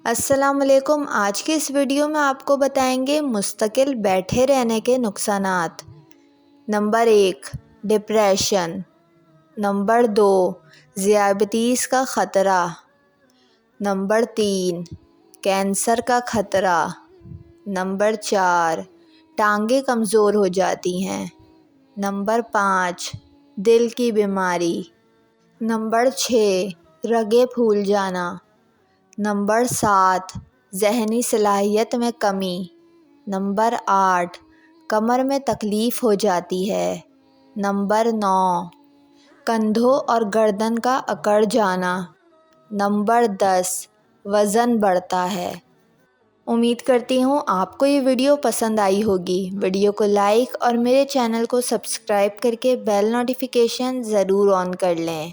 السلام علیکم۔ آج کی اس ویڈیو میں آپ کو بتائیں گے مستقل بیٹھے رہنے کے نقصانات۔ Number 1، depression. نمبر 2، ذیابیطس کا خطرہ۔ نمبر 3، کینسر کا خطرہ۔ نمبر 4، ٹانگیں کمزور ہو جاتی ہیں۔ نمبر 5، دل کی بیماری۔ نمبر 6، رگیں پھول جانا۔ نمبر 7، ذہنی صلاحیت میں کمی۔ نمبر 8، کمر میں تکلیف ہو جاتی ہے۔ نمبر 9، کندھوں اور گردن کا اکڑ جانا۔ نمبر 10، وزن بڑھتا ہے۔ امید کرتی ہوں آپ کو یہ ویڈیو پسند آئی ہوگی۔ ویڈیو کو لائک اور میرے چینل کو سبسکرائب کر کے بیل نوٹیفیکیشن ضرور آن کر لیں۔